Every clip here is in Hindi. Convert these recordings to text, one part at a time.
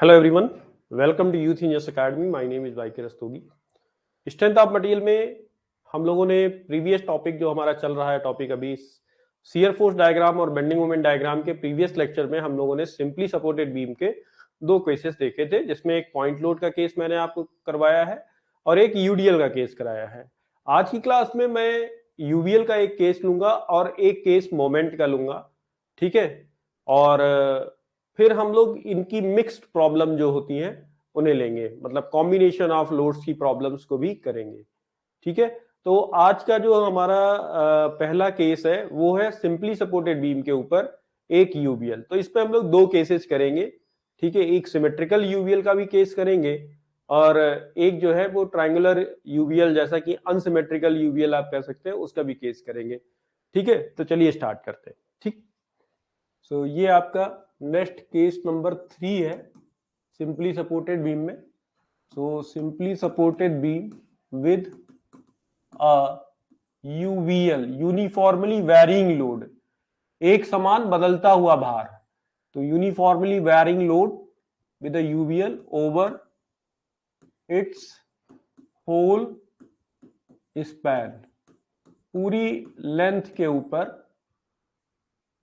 Hello everyone, welcome to Youth Engineers Academy. My name is YK Rastogi. Strength of material में हम लोगों ने प्रीवियस टॉपिक जो हमारा चल रहा है टॉपिक अभी शियर फोर्स डायग्राम और बेंडिंग मोमेंट डायग्राम के प्रीवियस लेक्चर में हम लोगों ने सिंपली सपोर्टेड बीम के दो केसेस देखे थे, जिसमें एक पॉइंट लोड का केस मैंने आपको करवाया है और एक यूडीएल का केस कराया है। आज की क्लास में मैं यूवीएल का एक केस लूंगा और एक केस मोमेंट का लूंगा, ठीक है। और फिर हम लोग इनकी मिक्स्ड प्रॉब्लम जो होती हैं उन्हें लेंगे, मतलब कॉम्बिनेशन ऑफ लोड्स की प्रॉब्लम्स को भी करेंगे, ठीक है। तो आज का जो हमारा पहला केस है वो है सिंपली सपोर्टेड बीम के ऊपर एक यूवीएल। तो इस पे हम लोग दो केसेस करेंगे, ठीक है। एक सिमेट्रिकल यूवीएल का भी केस करेंगे और एक जो है वो ट्रायंगुलर यूवीएल, जैसा कि अनसिमेट्रिकल यूवीएल आप कह सकते हैं, उसका भी केस करेंगे, ठीक है। तो चलिए स्टार्ट करते हैं, ठीक। सो ये आपका नेक्स्ट केस नंबर 3 है सिंपली सपोर्टेड बीम में। So simply supported beam with a UVL, uniformly varying load, एक समान बदलता हुआ भार। तो uniformly varying load with a UVL over its whole span, पूरी लेंथ के ऊपर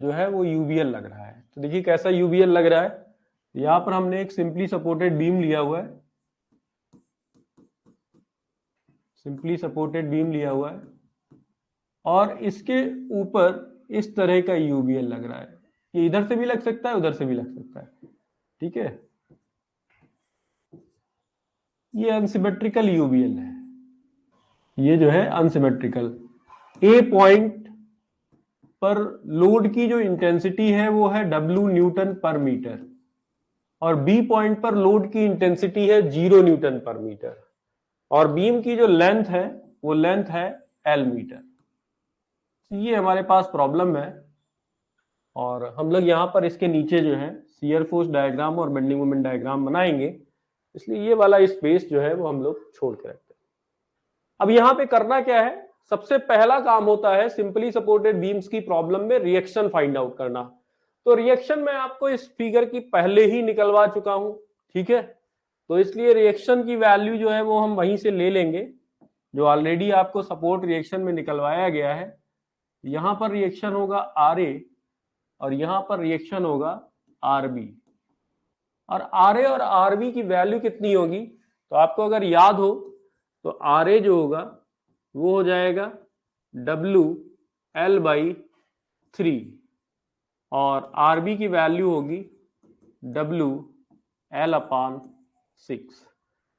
जो है वो यूवीएल लग रहा है। तो देखिए कैसा यूवीएल लग रहा है। यहां पर हमने एक सिंपली सपोर्टेड बीम लिया हुआ है, सिंपली सपोर्टेड बीम लिया हुआ है और इसके ऊपर इस तरह का यूवीएल लग रहा है। ये इधर से भी लग सकता है, उधर से भी लग सकता है, ठीक है। ये अनसिमेट्रिकल यूवीएल है, ये जो है अनसिमेट्रिकल। ए पॉइंट पर लोड की जो इंटेंसिटी है वो है W न्यूटन पर मीटर और बी पॉइंट पर लोड की इंटेंसिटी है 0 न्यूटन पर मीटर और बीम की जो लेंथ है वो लेंथ है L मीटर। ये हमारे पास प्रॉब्लम है और हम लोग यहां पर इसके नीचे जो है शियर फोर्स डायग्राम और बेंडिंग मोमेंट डायग्राम बनाएंगे, इसलिए ये वाला स्पेस जो है वो हम लोग छोड़ के रखते हैं। अब यहां पे करना क्या है, सबसे पहला काम होता है सिंपली सपोर्टेड बीम्स की प्रॉब्लम में रिएक्शन फाइंड आउट करना। तो रिएक्शन मैं आपको इस फिगर की पहले ही निकलवा चुका हूं, ठीक है। तो इसलिए रिएक्शन की वैल्यू जो है वो हम वहीं से ले लेंगे जो ऑलरेडी आपको सपोर्ट रिएक्शन में निकलवाया गया है। यहां पर रिएक्शन होगा RA और यहां पर रिएक्शन होगा RB। और RA और RB की वैल्यू कितनी होगी, तो आपको अगर याद हो तो RA जो होगा वो हो जाएगा WL/3 और RB की वैल्यू होगी WL/6।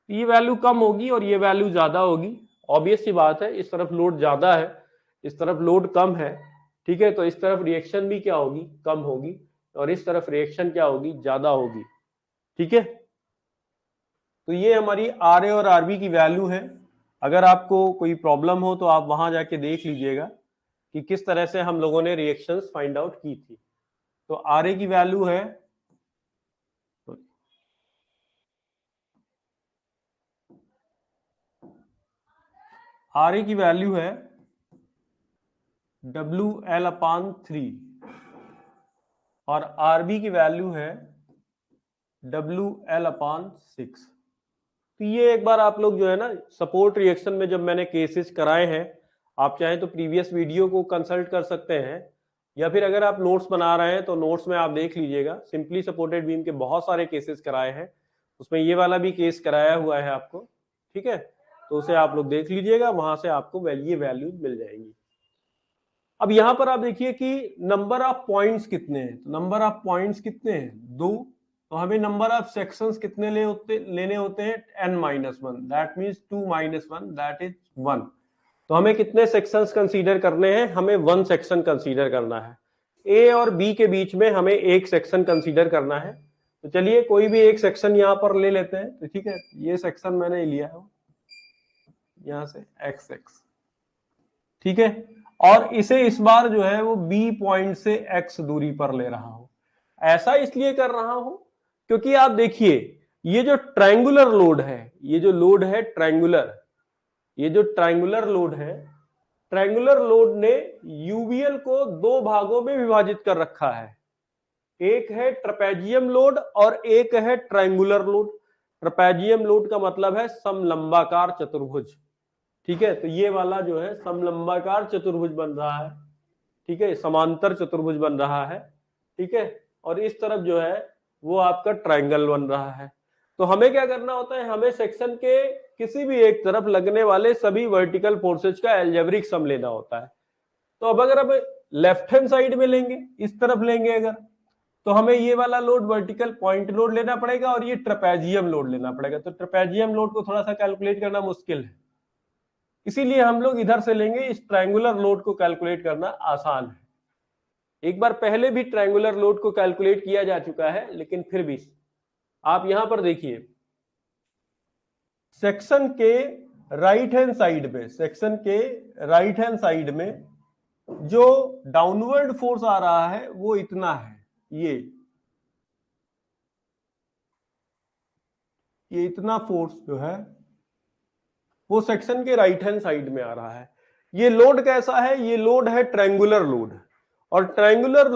ये वैल्यू कम होगी और ये वैल्यू ज्यादा होगी, ऑब्वियस सी बात है। इस तरफ लोड ज्यादा है, इस तरफ लोड कम है, ठीक है। तो इस तरफ रिएक्शन भी क्या होगी, कम होगी और इस तरफ रिएक्शन क्या होगी, ज्यादा होगी, ठीक है। तो ये हमारी RA और RB की वैल्यू है। अगर आपको कोई प्रॉब्लम हो तो आप वहां जाके देख लीजिएगा कि किस तरह से हम लोगों ने रिएक्शंस फाइंड आउट की थी। तो RA की वैल्यू है RA की वैल्यू है WL/3 और RB की वैल्यू है WL/6। तो ये एक बार आप लोग जो है ना सपोर्ट रिएक्शन में जब मैंने केसेस कराए हैं, आप चाहें तो प्रीवियस वीडियो को कंसल्ट कर सकते हैं या फिर अगर आप नोट्स बना रहे हैं तो नोट्स में आप देख लीजिएगा। सिंपली सपोर्टेड बीम के बहुत सारे केसेस कराए हैं, उसमें ये वाला भी केस कराया हुआ है आपको, ठीक है। तो उसे आप लोग देख लीजिएगा, वहां से आपको ये वैल्यू मिल जाएंगी। अब यहां पर आप देखिए कि नंबर ऑफ पॉइंट्स कितने हैं। तो नंबर ऑफ पॉइंट्स कितने हैं, 2। तो हमें नंबर ऑफ सेक्शंस कितने लेने होते हैं, n-1, that means 2 - 1 that is 1। तो हमें कितने सेक्शंस कंसीडर करने हैं, हमें 1 सेक्शन कंसीडर करना है। A और B के बीच में हमें एक सेक्शन कंसीडर करना है। तो चलिए कोई भी एक सेक्शन यहां पर ले लेते हैं। तो ठीक है, ये सेक्शन मैंने लिया है यहां से XX, ठीक है। और इसे इस बार जो है वो B पॉइंट से X दूरी पर ले रहा हूं। ऐसा इसलिए कर रहा हूं क्योंकि आप देखिए ये जो ट्रायंगुलर लोड है, ये जो लोड है ट्रायंगुलर, ये जो ट्रायंगुलर लोड है, ट्रायंगुलर लोड ने यूवीएल को दो भागों में विभाजित कर रखा है। एक है ट्रेपेजियम लोड और एक है ट्रायंगुलर लोड। ट्रेपेजियम लोड का मतलब है समलंबाकार चतुर्भुज। ठीक है, तो ये वाला जो है समलंबाकार चतुर्भुज बन रहा है। ठीक है, समांतर चतुर्भुज बन रहा है। ठीक है, और इस तरफ जो है वो आपका ट्रायंगल बन रहा है। तो हमें क्या करना होता है, हमें सेक्शन के किसी भी एक तरफ लगने वाले सभी वर्टिकल फोर्सेज का एल्जेब्रिक सम लेना होता है। तो अब अगर अब लेफ्ट हैंड साइड में लेंगे, इस तरफ लेंगे अगर, तो हमें ये वाला लोड वर्टिकल पॉइंट लोड लेना पड़ेगा और ये ट्रेपेजियम लोड लेना पड़ेगा। तो ट्रेपेजियम लोड को थोड़ा सा कैलकुलेट करना मुश्किल है, इसीलिए हम लोग इधर से लेंगे। इस ट्रायंगुलर लोड को कैलकुलेट करना आसान है। एक बार पहले भी ट्रायंगुलर लोड को कैलकुलेट किया जा चुका है, लेकिन फिर भी आप यहां पर देखिए, सेक्शन के राइट हैंड साइड में, सेक्शन के राइट हैंड साइड में जो डाउनवर्ड फोर्स आ रहा है वो इतना है, ये इतना फोर्स जो है वो सेक्शन के राइट हैंड साइड में आ रहा है। ये लोड कैसा है, ये लोड है ट्रायंगुलर लोड। और ट्रायंगुलर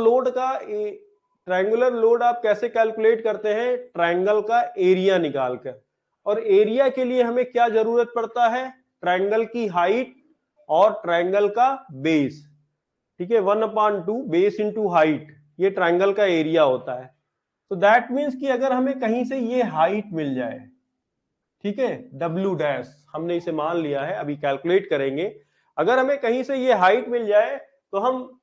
लोड आप कैसे कैलकुलेट करते हैं, ट्रायंगल का एरिया निकालकर। और एरिया के लिए हमें क्या जरूरत पड़ता है, ट्रायंगल की हाइट और ट्रायंगल का बेस। ठीक है, 1/2 बेस इंटू हाइट, ये ट्रायंगल का एरिया होता है। तो दैट मीन्स कि अगर हमें कहीं से ये हाइट मिल जाए, ठीक है, डब्ल्यू डैश हमने इसे मान लिया है, अभी कैलकुलेट करेंगे। अगर हमें कहीं से ये हाइट मिल जाए तो हम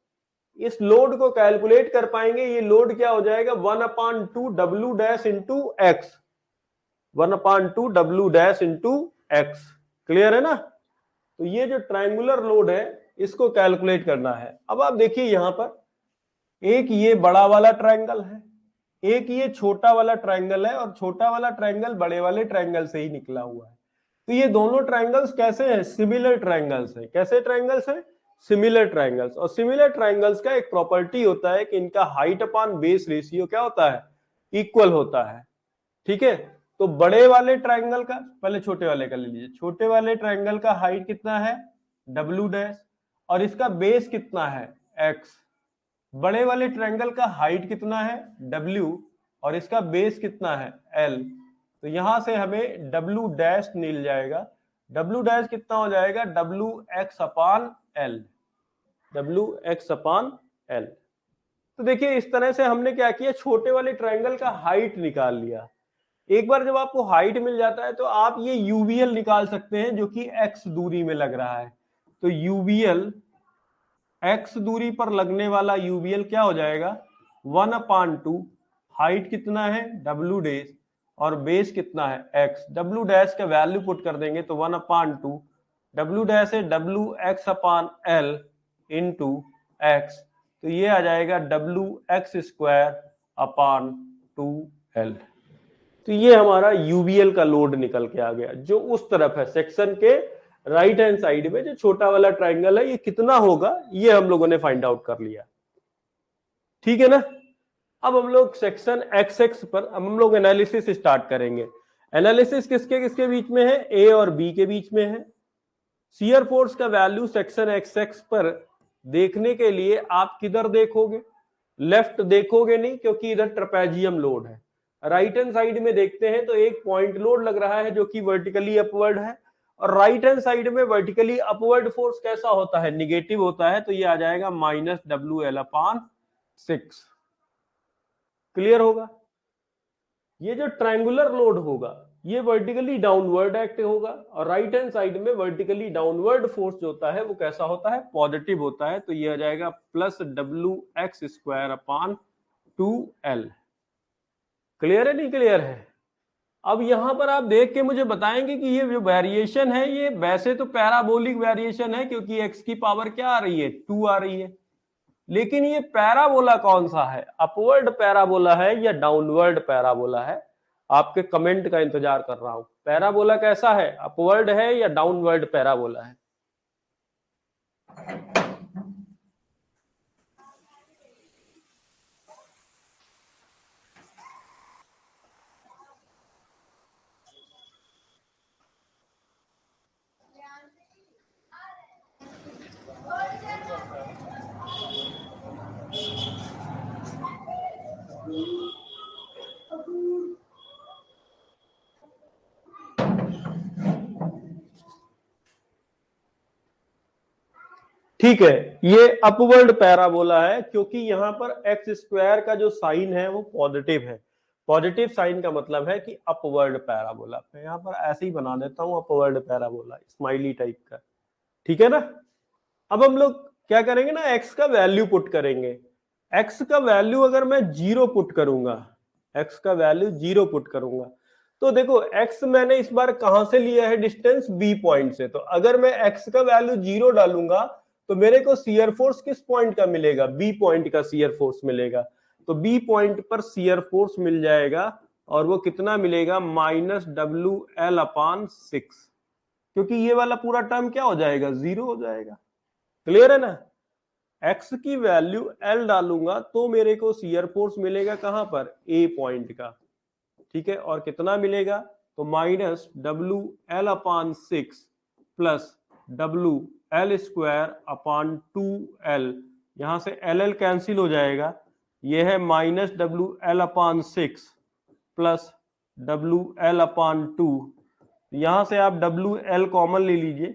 इस लोड को कैलकुलेट कर पाएंगे। ये लोड क्या हो जाएगा, 1/2 W dash into x, 1/2 W dash into x. Clear है ना। तो ये जो ट्रायंगुलर लोड है इसको कैलकुलेट करना है। अब आप देखिए यहां पर एक ये बड़ा वाला ट्रायंगल है, एक ये छोटा वाला ट्रायंगल है, और छोटा वाला ट्रायंगल बड़े वाले ट्रायंगल से ही निकला हुआ है। तो ये दोनों ट्रायंगल्स कैसे हैं, सिमिलर ट्रायंगल्स हैं। कैसे ट्रायंगल्स हैं, सिमिलर ट्रायंगल्स। और सिमिलर ट्रायंगल्स का एक प्रॉपर्टी होता है कि इनका हाइट अपॉन बेस रेशियो क्या होता है, इक्वल होता है। ठीक है, तो बड़े वाले ट्रायंगल का, पहले छोटे वाले का ले लीजिए, छोटे वाले ट्रायंगल का हाइट कितना है, डब्ल्यू डैश, और इसका बेस कितना है, एक्स। बड़े वाले ट्रायंगल का हाइट कितना है, W, और इसका बेस कितना है, L। तो यहां से हमें W डैश मिल जाएगा। W डैश कितना हो जाएगा, WX/L, WX/L। तो देखिए इस तरह से हमने क्या किया, छोटे वाले ट्रायंगल का हाइट निकाल लिया। एक बार जब आपको हाइट मिल जाता है तो आप ये UVL निकाल सकते हैं जो कि X दूरी में लग रहा है। तो UVL, एक्स दूरी पर लगने वाला यूवीएल क्या हो जाएगा, 1/2, हाइट कितना है, डब्ल्यू डैश, और बेस कितना है, एक्स। डब्ल्यू डैश का वैल्यू पुट कर देंगे तो 1/2, डब्ल्यू डैश है WX/L इंटू एक्स। तो ये आ जाएगा WX²/2L। तो ये हमारा यूवीएल का लोड निकल के आ गया, जो उस तरफ है सेक्शन के राइट हैंड साइड में जो छोटा वाला ट्रायंगल है, ये कितना होगा ये हम लोगों ने फाइंड आउट कर लिया। ठीक है ना। अब हम लोग सेक्शन एक्स एक्स पर अब हम लोग एनालिसिस स्टार्ट करेंगे। एनालिसिस किसके किसके बीच में है, ए और बी के बीच में है। शियर फोर्स का वैल्यू सेक्शन एक्स एक्स पर देखने के लिए आप किधर देखोगे, लेफ्ट देखोगे नहीं, क्योंकि इधर ट्रेपेजियम लोड है। राइट हैंड साइड में देखते हैं तो एक पॉइंट लोड लग रहा है जो कि वर्टिकली अपवर्ड है, और राइट हैंड साइड में वर्टिकली अपवर्ड फोर्स कैसा होता है, निगेटिव होता है। तो ये आ जाएगा -WL/6। क्लियर होगा। ये जो ट्रायंगुलर लोड होगा ये वर्टिकली डाउनवर्ड एक्ट होगा, और राइट हैंड साइड में वर्टिकली डाउनवर्ड फोर्स जो होता है वो कैसा होता है, पॉजिटिव होता है। तो ये आ जाएगा +WX²/2L। क्लियर है, नहीं क्लियर है। अब यहां पर आप देख के मुझे बताएंगे कि ये जो वेरिएशन है ये वैसे तो पैराबोलिक वेरिएशन है, क्योंकि एक्स की पावर क्या आ रही है, 2 आ रही है। लेकिन ये पैराबोला कौन सा है, अपवर्ड पैराबोला है या डाउनवर्ड पैराबोला है, आपके कमेंट का इंतजार कर रहा हूं। पैराबोला कैसा है, अपवर्ड है या डाउनवर्ड पैराबोला है। ठीक है, ये अपवर्ड पैराबोला है क्योंकि यहाँ पर एक्स स्क्वायर का जो साइन है वो पॉजिटिव है। पॉजिटिव साइन का मतलब है कि अपवर्ड पैराबोला। मैं यहाँ पर ऐसे ही बना देता हूँ अपवर्ड पैराबोला, स्माइली टाइप का। ठीक है ना। अब हम लोग क्या करेंगे ना, एक्स का वैल्यू पुट करेंगे। एक्स का वैल्यू अगर मैं 0 पुट करूंगा, एक्स का वैल्यू 0 पुट करूंगा, तो देखो एक्स मैंने इस बार कहां से लिया है डिस्टेंस, बी पॉइंट से। तो अगर मैं एक्स का वैल्यू 0 डालूंगा तो मेरे को शियर फोर्स किस पॉइंट का मिलेगा, बी पॉइंट का शियर फोर्स मिलेगा। तो बी पॉइंट पर शियर फोर्स मिल जाएगा और वो कितना मिलेगा, -WL/6, क्योंकि ये वाला पूरा टर्म क्या हो जाएगा, 0 हो जाएगा। क्लियर है ना। एक्स की वैल्यू एल डालूंगा तो मेरे को शियर फोर्स मिलेगा कहां पर, ए पॉइंट का। ठीक है, और कितना मिलेगा, तो -WL/6 प्लस WL²/2L, यहां से LL कैंसिल हो जाएगा, यह है -WL/6 प्लस WL/2। यहां से आप WL कॉमन ले लीजिए।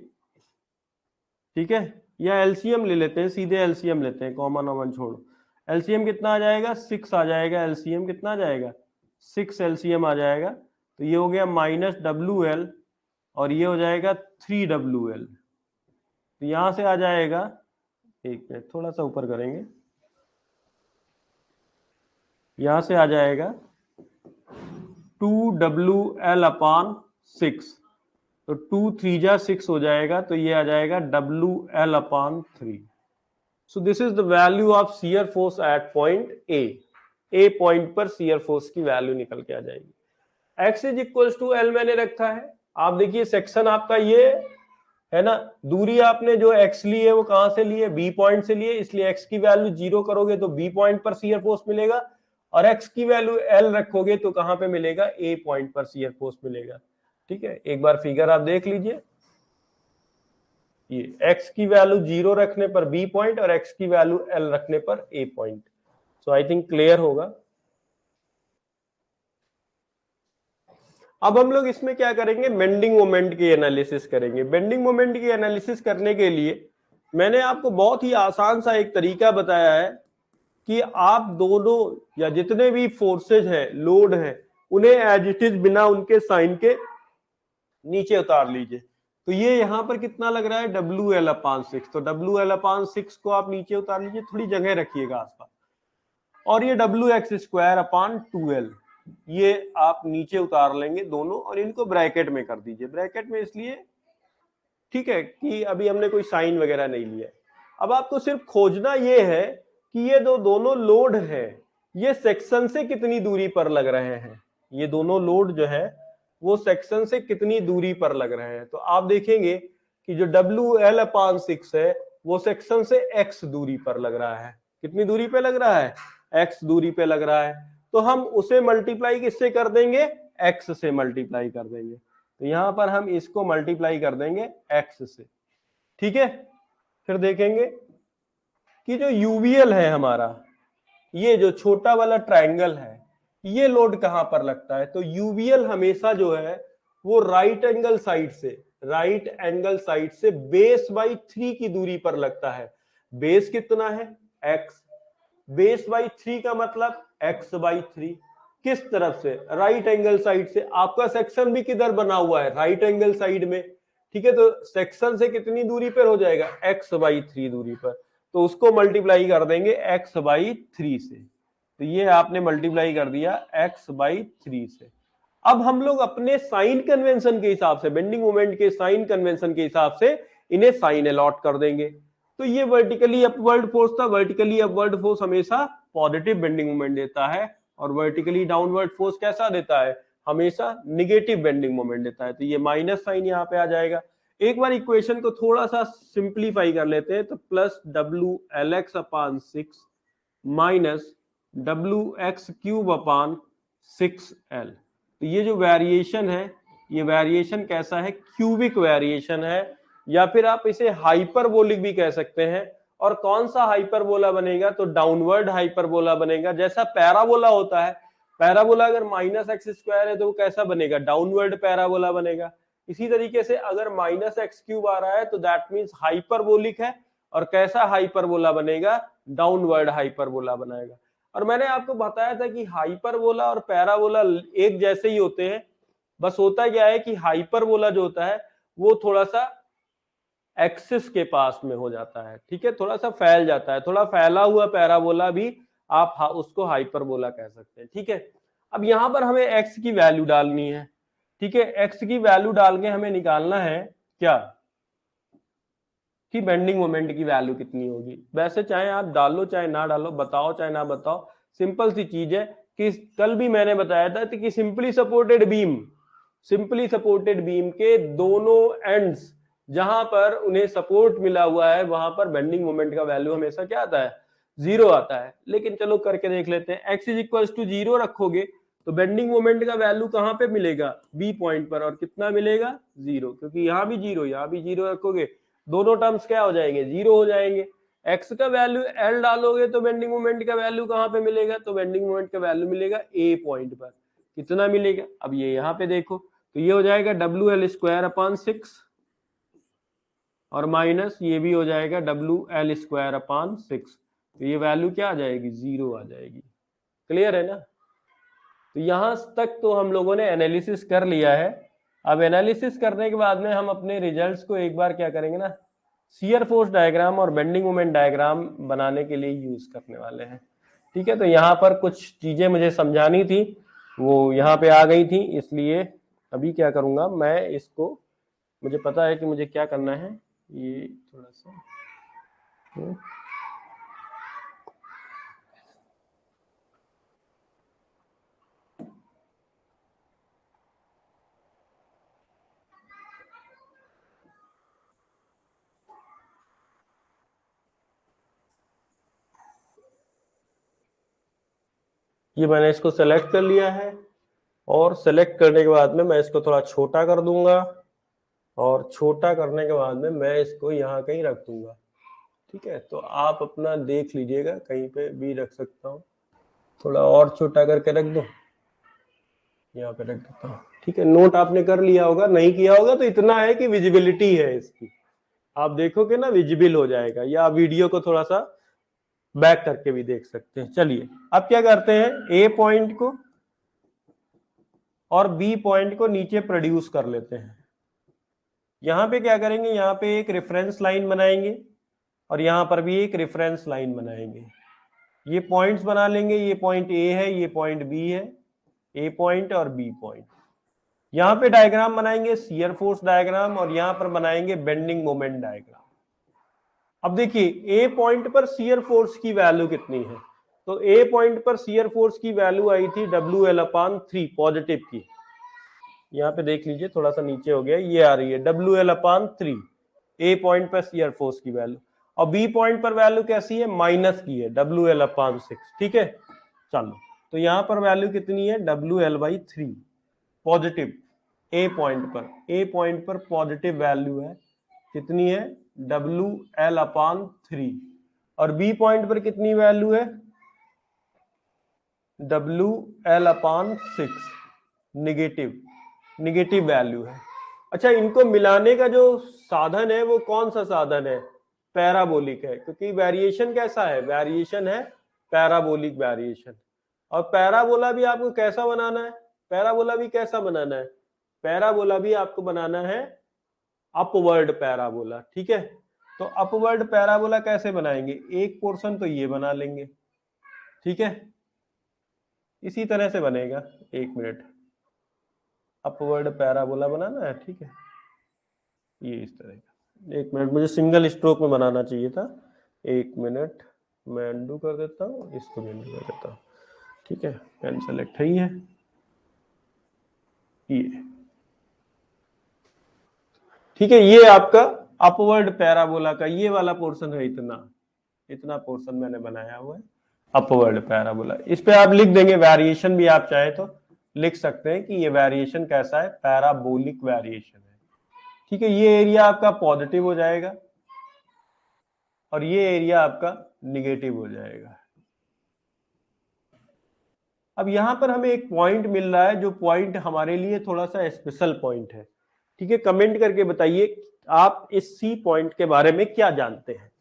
ठीक है, या एलसीएम ले लेते हैं, सीधे एलसीएम लेते हैं, कॉमन ऑमन छोड़ो। एलसीएम कितना आ जाएगा, 6 आ जाएगा। एलसीएम कितना आ जाएगा, 6 एलसीएम आ जाएगा। तो ये हो गया -WL और ये हो जाएगा 3WL। तो यहां से आ जाएगा, एक मिनट थोड़ा सा ऊपर करेंगे, यहां से आ जाएगा 2WL/6। तो 2 3 जा 6 हो जाएगा, तो ये आ जाएगा WL/3। So this is the value of shear force at point A। A point पर shear force की वैल्यू निकल के आ जाएगी। X is equal to L मैंने रखा है। आप देखिए सेक्शन आपका ये है ना, दूरी आपने जो x ली है वो कहां से ली है, B पॉइंट से लिए, इसलिए x की वैल्यू 0 करोगे तो B पॉइंट पर shear force मिलेगा, और x की वैल्यू L रखोगे तो कहां पे मिलेगा, A पॉइंट पर shear force मिलेगा। ठीक है, एक बार फिगर आप देख लीजिए, ये x की वैल्यू 0 रखने पर B पॉइंट और x की वैल्यू L रखने पर A point. So I think clear होगा। अब हम लोग इसमें क्या करेंगे, बेंडिंग मोमेंट की एनालिसिस करेंगे। बेंडिंग मोमेंट की एनालिसिस करने के लिए मैंने आपको बहुत ही आसान सा एक तरीका बताया है कि आप दोनों या जितने भी फोर्सेज है, लोड है, उन्हें एज इट इज बिना उनके साइन के नीचे उतार लीजिए। तो ये यहां पर कितना लग रहा है, WL/6। तो WL/6 को आप नीचे उतार लीजिए, थोड़ी जगह रखिएगा आसपास, और ये WX²/2L ये आप नीचे उतार लेंगे दोनों, और इनको ब्रैकेट में कर दीजिए। ब्रैकेट में इसलिए, ठीक है, कि अभी हमने कोई साइन वगैरह नहीं लिया। अब आपको सिर्फ खोजना ये है कि ये दोनों लोड है, ये सेक्शन से कितनी दूरी पर लग रहे हैं। ये दोनों लोड जो है वो सेक्शन से कितनी दूरी पर लग रहे हैं। तो आप देखेंगे कि जो WL/6 है वो सेक्शन से x दूरी पर लग रहा है। कितनी दूरी पे लग रहा है, x दूरी पे लग रहा है। तो हम उसे मल्टीप्लाई किससे कर देंगे, x से मल्टीप्लाई कर देंगे। तो यहां पर हम इसको मल्टीप्लाई कर देंगे x से। ठीक है, फिर देखेंगे कि जो यूवीएल है हमारा, ये जो छोटा वाला ट्रायंगल है, ये लोड कहां पर लगता है। तो यूवीएल हमेशा जो है वो राइट एंगल साइड से बेस बाई 3 की दूरी पर लगता है। बेस कितना है, x। बेस बाई 3 का मतलब x/3। किस तरफ से, राइट एंगल साइड से। आपका सेक्शन भी किधर बना हुआ है, राइट एंगल साइड में। ठीक है, तो सेक्शन से कितनी दूरी पर हो जाएगा, x/3 दूरी पर। तो उसको मल्टीप्लाई कर देंगे x/3 से। तो ये आपने मल्टीप्लाई कर दिया x/3 से। अब हम लोग अपने साइन कन्वेंशन के हिसाब से, बेंडिंग मोमेंट के साइन कन्वेंशन के हिसाब से इन्हें साइन अलॉट कर देंगे। तो ये वर्टिकली अपवर्ड फोर्स था। वर्टिकली अपवर्ड फोर्स हमेशा पॉजिटिव बेंडिंग मोमेंट देता है, और वर्टिकली डाउनवर्ड फोर्स कैसा देता है, हमेशा निगेटिव बेंडिंग मोमेंट देता है। तो ये माइनस साइन यहाँ पे आ जाएगा। एक बार इक्वेशन को थोड़ा सा सिंप्लीफाई कर लेते हैं, तो प्लस WLX/6 माइनस WX³/6L। तो ये जो वेरिएशन है, ये वेरिएशन कैसा है, क्यूबिक वेरिएशन है, या फिर आप इसे हाइपरबोलिक भी कह सकते हैं। और कौन सा हाइपरबोला बनेगा, तो डाउनवर्ड हाइपरबोला बनेगा। जैसा पैराबोला होता है, पैराबोला अगर -x² है तो वो कैसा बनेगा, डाउनवर्ड पैराबोला बनेगा। इसी तरीके से अगर -x³ आ रहा है तो दैट मींस हाइपरबोलिक है, और कैसा हाइपरबोला बनेगा, डाउनवर्ड हाइपरबोला बनाएगा। और मैंने आपको बताया था कि हाइपरबोला और पैराबोला एक जैसे ही होते हैं, बस होता क्या है कि हाइपरबोला जो होता है वो थोड़ा सा एक्सिस के पास में हो जाता है, ठीक है, थोड़ा सा फैल जाता है। थोड़ा फैला हुआ पैराबोला भी आप उसको हाइपरबोला कह सकते हैं, ठीक है। अब यहां पर हमें एक्स की वैल्यू डालनी है, ठीक है। एक्स की वैल्यू डाल के हमें निकालना है क्या कि बेंडिंग मोमेंट की वैल्यू कितनी होगी। वैसे चाहे आप डालो चाहे ना डालो, बताओ चाहे ना बताओ, सिंपल सी चीज है कि कल भी मैंने बताया था कि सिंपली सपोर्टेड बीम के दोनों एंड्स जहां पर उन्हें सपोर्ट मिला हुआ है वहां पर बेंडिंग मोमेंट का वैल्यू हमेशा क्या आता है, 0 आता है। लेकिन चलो करके देख लेते हैं। x इज इक्वल टू 0 रखोगे तो बेंडिंग मोमेंट का वैल्यू कहां पे मिलेगा, बी पॉइंट पर, और कितना मिलेगा, 0, क्योंकि यहां भी 0 यहां भी 0 रखोगे, दोनों टर्म्स क्या हो जाएंगे, 0 हो जाएंगे। x का वैल्यू l डालोगे तो बेंडिंग मोमेंट का वैल्यू कहां पे मिलेगा, तो बेंडिंग मोमेंट का वैल्यू मिलेगा a पॉइंट पर। कितना मिलेगा, अब ये यहां पे देखो तो ये हो जाएगा WL² / 6 और माइनस ये भी हो जाएगा WL² / 6, तो ये वैल्यू क्या आ जाएगी, 0 आ जाएगी। क्लियर है ना। तो यहां तक तो हम लोगों ने एनालिसिस कर लिया है। अब एनालिसिस करने के बाद में हम अपने रिजल्ट्स को एक बार क्या करेंगे ना, शियर फोर्स डायग्राम और बेंडिंग मोमेंट डायग्राम बनाने के लिए यूज करने वाले हैं, ठीक है। तो यहाँ पर कुछ चीजें मुझे समझानी थी, वो यहाँ पे आ गई थी, इसलिए अभी क्या करूंगा मैं इसको, मुझे पता है कि मुझे क्या करना है, ये थोड़ा सा ये मैंने इसको सेलेक्ट कर लिया है, और सेलेक्ट करने के बाद में मैं इसको थोड़ा छोटा कर दूंगा, और छोटा करने के बाद में मैं इसको यहाँ कहीं रख दूंगा, ठीक है। तो आप अपना देख लीजिएगा, कहीं पे भी रख सकता हूँ, थोड़ा और छोटा करके रख दो, यहाँ पे रख देता हूँ, ठीक है। नोट आपने कर लिया होगा, नहीं किया होगा तो इतना है कि विजिबिलिटी है इसकी, आप देखोगे ना विजिबल हो जाएगा, या वीडियो को थोड़ा सा बैक करके भी देख सकते हैं। चलिए अब क्या करते हैं, ए पॉइंट को और बी पॉइंट को नीचे प्रोड्यूस कर लेते हैं। यहां पे क्या करेंगे, यहाँ पे एक रेफरेंस लाइन बनाएंगे और यहां पर भी एक रेफरेंस लाइन बनाएंगे। ये पॉइंट्स बना लेंगे, ये पॉइंट ए है, ये पॉइंट बी है, ए पॉइंट और बी पॉइंट। यहां पे डायग्राम बनाएंगे शियर फोर्स डायग्राम, और यहां पर बनाएंगे बेंडिंग मोमेंट डायग्राम। अब देखिए ए पॉइंट पर शियर फोर्स की वैल्यू कितनी है, तो ए पॉइंट पर शियर फोर्स की वैल्यू आई थी WL/3 पॉजिटिव की, यहाँ पे देख लीजिए थोड़ा सा नीचे हो गया, ये आ रही है WL/3 ए पॉइंट पर शियर फोर्स की वैल्यू, और बी पॉइंट पर वैल्यू कैसी है, माइनस की है, WL/6, ठीक है। चलो तो यहाँ पर वैल्यू कितनी है, WL/3 पॉजिटिव ए पॉइंट पर पॉजिटिव वैल्यू है, कितनी है, WL/3, और बी पॉइंट पर कितनी वैल्यू है, WL/6 निगेटिव वैल्यू है। अच्छा, इनको मिलाने का जो साधन है वो कौन सा साधन है, पैराबोलिक है, क्योंकि वेरिएशन कैसा है, वेरिएशन है पैराबोलिक वेरिएशन। और पैराबोला भी आपको कैसा बनाना है, पैराबोला भी कैसा बनाना है, पैराबोला भी आपको बनाना है अपवर्ड पैराबोला, ठीक है। तो अपवर्ड पैराबोला कैसे बनाएंगे, एक पोर्शन तो ये बना लेंगे, ठीक है, इसी तरह से बनेगा, एक मिनट, अपवर्ड पैराबोला बनाना है, ठीक है, ये इस तरह का, एक मिनट, मुझे सिंगल स्ट्रोक में बनाना चाहिए था, एक मिनट, मैं अनडू कर देता हूँ, इसको भी अनडू कर देता हूँ, ठीक है, पेन सेलेक्ट है ही है, ये ठीक है, ये आपका अपवर्ड पैराबोला का ये वाला पोर्शन है, इतना पोर्शन मैंने बनाया हुआ है अपवर्ड पैराबोला। इस पे आप लिख देंगे वेरिएशन भी, आप चाहे तो लिख सकते हैं कि ये वेरिएशन कैसा है, पैराबोलिक वेरिएशन है, ठीक है। ये एरिया आपका पॉजिटिव हो जाएगा और ये एरिया आपका निगेटिव हो जाएगा। अब यहां पर हमें एक पॉइंट मिल रहा है जो पॉइंट हमारे लिए थोड़ा सा स्पेशल पॉइंट है, ठीक है। कमेंट करके बताइए आप इस सी पॉइंट के बारे में क्या जानते हैं,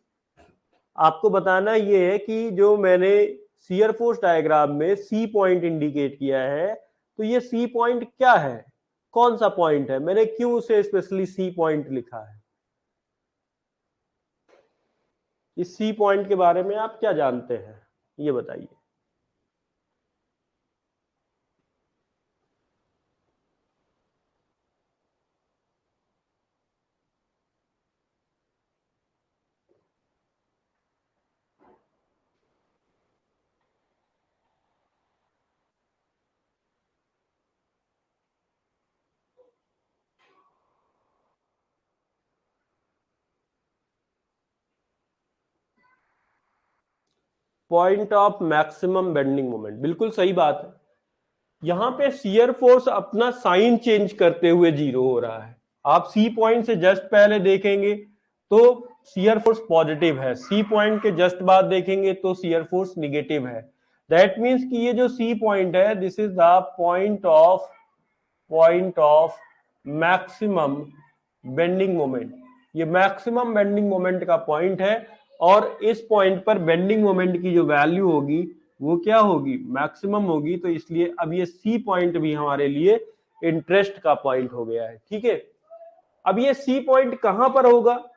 आपको बताना ये है कि जो मैंने शियर फोर्स डायग्राम में सी पॉइंट इंडिकेट किया है, तो ये सी पॉइंट क्या है, कौन सा पॉइंट है, मैंने क्यों उसे स्पेशली सी पॉइंट लिखा है। इस सी पॉइंट के बारे में आप क्या जानते हैं, ये बताइए। Point of maximum bending moment, बिल्कुल सही बात है। यहां पे शियर फोर्स अपना साइन चेंज करते हुए जीरो हो रहा है। आप सी पॉइंट से जस्ट पहले देखेंगे तो शियर फोर्स पॉजिटिव है, सी पॉइंट के जस्ट बाद देखेंगे तो शियर फोर्स निगेटिव है। दैट मींस कि ये जो सी पॉइंट है, this is the point of maximum bending moment. ये मैक्सिमम बेंडिंग मोमेंट का पॉइंट है, और इस पॉइंट पर बेंडिंग मोमेंट की जो वैल्यू होगी वो क्या होगी, मैक्सिमम होगी। तो इसलिए अब ये सी पॉइंट भी हमारे लिए इंटरेस्ट का पॉइंट हो गया है। ठीक है, अब ये सी पॉइंट कहां पर होगा,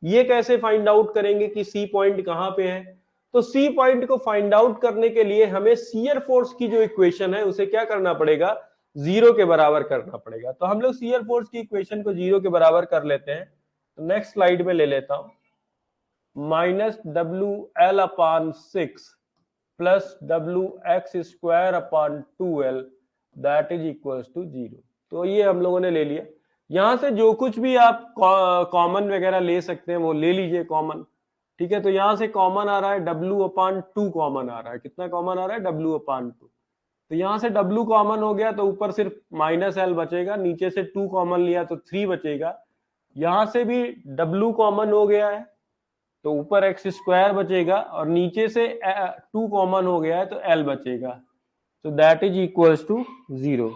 ये कैसे फाइंड आउट करेंगे कि सी पॉइंट कहां पे है। तो सी पॉइंट को फाइंड आउट करने के लिए हमें शियर फोर्स की जो इक्वेशन है उसे क्या करना पड़ेगा, जीरो के बराबर करना पड़ेगा। तो हम लोग शियर फोर्स की इक्वेशन को जीरो के बराबर कर लेते हैं। तो नेक्स्ट स्लाइड में ले लेता हूं, minus W L upon 6 plus W X square upon 2l that is equal to zero. तो ये हम लोगों ने ले लिया। यहां से जो कुछ भी आप कॉमन वगैरह ले सकते हैं वो ले लीजिए कॉमन। ठीक है, तो यहां से कॉमन आ रहा है डब्ल्यू अपान टू, कॉमन आ रहा है, कितना कॉमन आ रहा है, डब्ल्यू अपान टू। तो यहां से डब्ल्यू कॉमन हो गया तो ऊपर सिर्फ माइनस एल बचेगा, नीचे से टू कॉमन लिया तो थ्री बचेगा। यहां से भी डब्ल्यू कॉमन हो गया है तो ऊपर एक्स स्क्वायर बचेगा, और नीचे से टू कॉमन हो गया है तो एल बचेगा। तो that is equals to zero.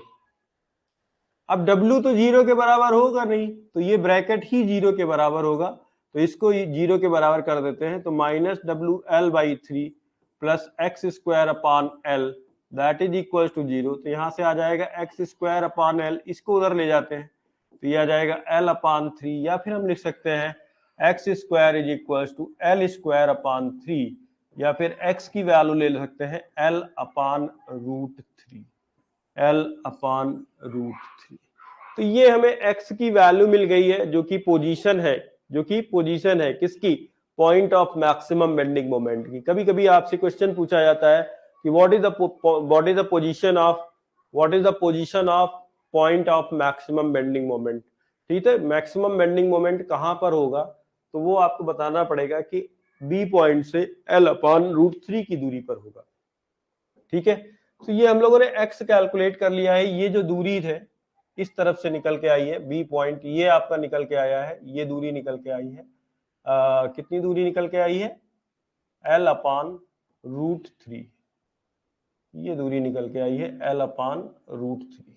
अब डब्ल्यू तो जीरो के बराबर होगा नहीं, तो ये ब्रैकेट ही जीरो के बराबर होगा, तो इसको जीरो के बराबर कर देते हैं। तो minus W L by three plus X square upon L that is equal to zero. तो यहां से आ जाएगा एक्स स्क्वायर अपॉन एल, इसको उधर ले जाते हैं तो ये आ जाएगा एल अपॉन थ्री, या फिर हम लिख सकते हैं X square is equal to L square upon three, या फिर एक्स की वैल्यू ले सकते हैं L upon root three, L upon root three. तो ये हमें एक्स की वैल्यू मिल गई है, जो कि पोजीशन है, जो कि पोजीशन है किसकी, point of maximum bending moment की। कभी कभी आपसे क्वेश्चन पूछा जाता है कि what is the position of, what is the position of point of maximum bending moment. ठीक है, मैक्सिमम बेंडिंग मोमेंट कहां पर होगा, तो वो आपको बताना पड़ेगा कि बी पॉइंट से एल अपॉन रूट थ्री की दूरी पर होगा। ठीक है, तो ये हम लोगों ने x कैलकुलेट कर लिया है। ये जो दूरी है इस तरफ से निकल के आई है, बी पॉइंट ये आपका निकल के आया है, ये दूरी निकल के आई है। कितनी दूरी निकल के आई है, l अपॉन रूट थ्री, ये दूरी निकल के आई है l अपॉन रूट थ्री।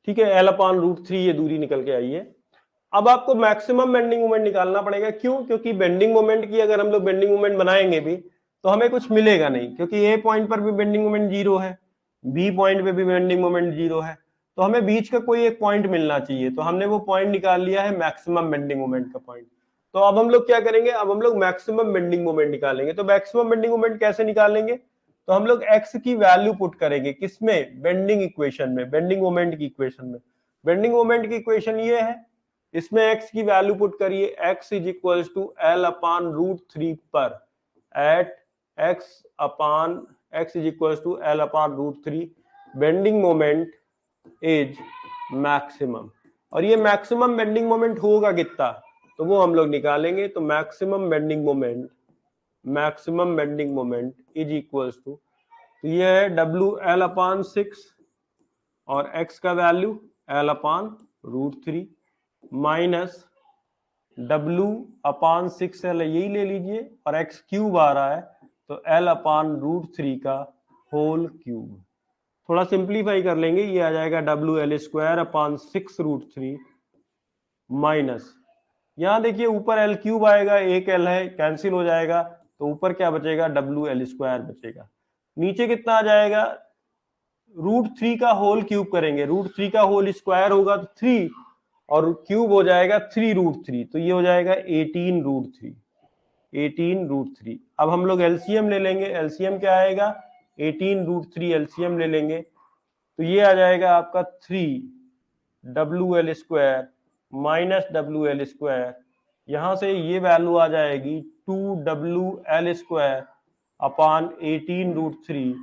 ठीक है, l अपॉन रूट थ्री ये दूरी निकल के आई है। अब आपको मैक्सिमम बेंडिंग मोमेंट निकालना पड़ेगा, क्यों, क्योंकि बेंडिंग मोमेंट की अगर हम लोग बेंडिंग मोमेंट बनाएंगे भी तो हमें कुछ मिलेगा नहीं, क्योंकि ए पॉइंट पर भी बेंडिंग मोमेंट जीरो है, बी पॉइंट पे भी बेंडिंग मोमेंट जीरो है, तो हमें बीच का कोई एक पॉइंट मिलना चाहिए। तो हमने वो पॉइंट निकाल लिया है मैक्सिमम बेंडिंग मोमेंट का पॉइंट। तो अब हम लोग क्या करेंगे, अब हम लोग मैक्सिमम बेंडिंग मोमेंट निकालेंगे। तो मैक्सिमम बेंडिंग मोमेंट कैसे निकालेंगे, तो हम लोग एक्स की वैल्यू पुट करेंगे किसमें, बेंडिंग इक्वेशन में, बेंडिंग मोमेंट की इक्वेशन में। बेंडिंग मोमेंट की इक्वेशन ये है, इसमें x की वैल्यू पुट करिए, x is equal to L upon root three पर at x is equal to L upon root three bending moment is maximum. और ये मैक्सिमम बेंडिंग मोमेंट होगा कितना, तो वो हम लोग निकालेंगे। तो maximum bending moment is equal to, तो ये है डब्ल्यू एल अपॉन सिक्स और x का value L upon root three minus W upon six L, यही ले लीजिए, और एक्स क्यूब आ रहा है तो एल अपॉन रूट थ्री का होल क्यूब। थोड़ा सिंप्लीफाई कर लेंगे, ये आ जाएगा W L square upon six root three minus यहाँ देखिए ऊपर एल क्यूब आएगा, एक एल है, कैंसिल हो जाएगा, तो ऊपर क्या बचेगा, डब्ल्यू एल स्क्वायर बचेगा। नीचे कितना आ जाएगा, √3 का होल क्यूब करेंगे, √3 का होल स्क्वायर होगा तो 3 और क्यूब हो जाएगा 3√3, तो ये हो जाएगा 18√3, 18√3। अब हम लोग एलसीएम ले लेंगे, एलसीएम क्या आएगा, 18√3 एलसीएम ले लेंगे, तो ये आ जाएगा आपका 3 WL² माइनस WL², यहां से ये वैल्यू आ जाएगी 2WL² अपॉन 18√3,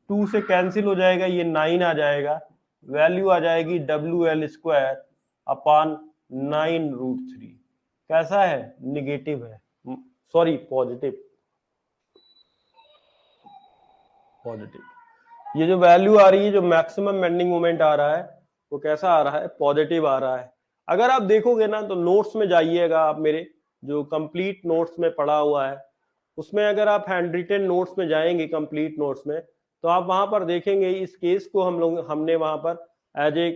2 से कैंसिल हो जाएगा, ये 9 आ जाएगा, वैल्यू आ जाएगी WL² अपॉन 9√3। कैसा है, निगेटिव है, सॉरी पॉजिटिव, पॉजिटिव। ये जो वैल्यू आ रही है, जो मैक्सिमम बेंडिंग मोमेंट आ रहा है, वो कैसा आ रहा है, पॉजिटिव आ रहा है। अगर आप देखोगे ना तो नोट्स में जाइएगा आप, मेरे जो कंप्लीट नोट्स में पढ़ा हुआ है उसमें अगर आप हैंड रिटन नोट्स में जाएंगे, कंप्लीट नोट्स में, तो आप वहां पर देखेंगे इस केस को हमने वहां पर एज ए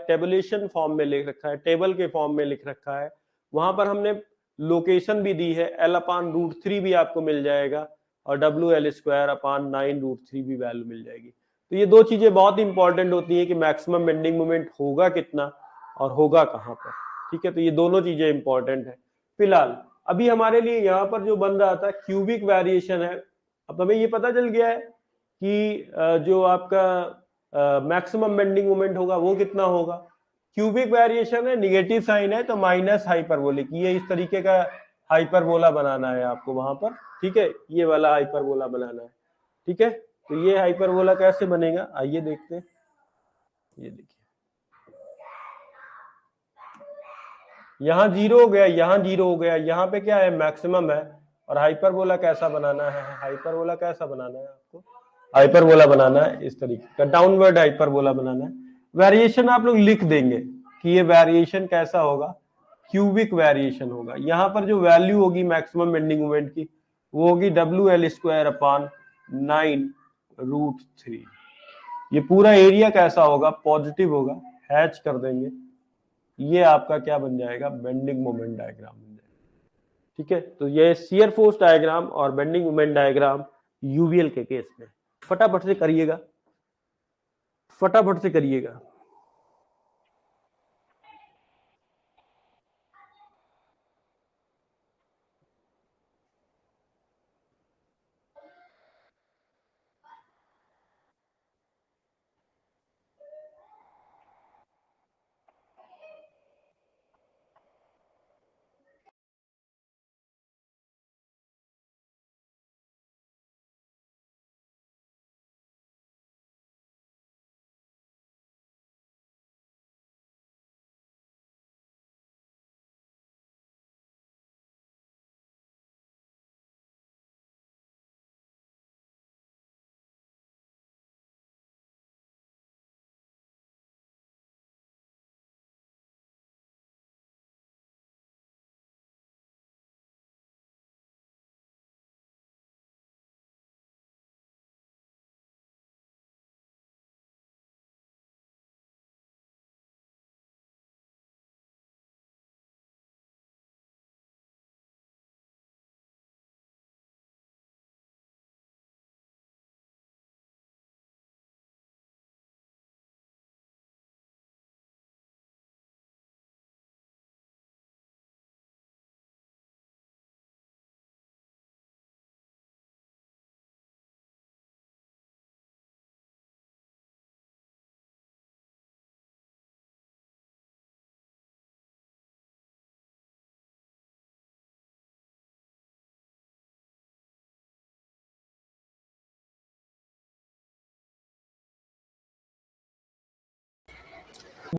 टेबुलेशन फॉर्म में लिख रखा है, टेबल के फॉर्म में लिख रखा है। वहां पर हमने लोकेशन भी दी है, L/√3 भी आपको मिल जाएगा और WL² अपॉन 9√3 भी वैल्यू मिल जाएगी। तो ये दो चीजें बहुत इंपॉर्टेंट होती है कि मैक्सिमम बेंडिंग मोमेंट होगा कितना और होगा कहां पर, ठीक है। तो ये दोनों चीजें इंपॉर्टेंट है। फिलहाल अभी हमारे लिए यहाँ पर जो बन रहा था क्यूबिक वेरिएशन है, अब हमें ये पता चल गया है कि जो आपका मैक्सिमम बेंडिंग मोमेंट होगा वो कितना होगा। क्यूबिक वेरिएशन है, निगेटिव साइन है, तो माइनस हाइपरबोलिक, ये इस तरीके का हाइपरबोला बनाना है आपको वहां पर, ठीक है, ये वाला हाइपरबोला बनाना है, ठीक है। तो ये हाइपरबोला कैसे बनेगा, आइए देखते हैं। ये देखिए यहाँ 0 हो गया, यहाँ 0 हो गया, यहाँ पे क्या है, मैक्सिमम है। और हाइपरबोला कैसा बनाना है, हाइपरबोला कैसा बनाना है आपको, हाइपरबोला बनाना है इस तरीके का, डाउनवर्ड हाइपरबोला बनाना है। वेरिएशन आप लोग लिख देंगे कि ये वेरिएशन कैसा होगा, क्यूबिक वेरिएशन होगा। यहाँ पर जो वैल्यू होगी मैक्सिमम बेंडिंग मोमेंट की, वो होगी WL² अपॉन 9√3। ये पूरा एरिया कैसा होगा, पॉजिटिव होगा, हैच कर देंगे, ये आपका क्या बन जाएगा, बेंडिंग मोमेंट डायग्राम बन जाएगा, ठीक है। तो ये शियर फोर्स डायग्राम और बेंडिंग मोमेंट डायग्राम यूवीएल के केस में। फटाफट से करिएगा, फटाफट से करिएगा।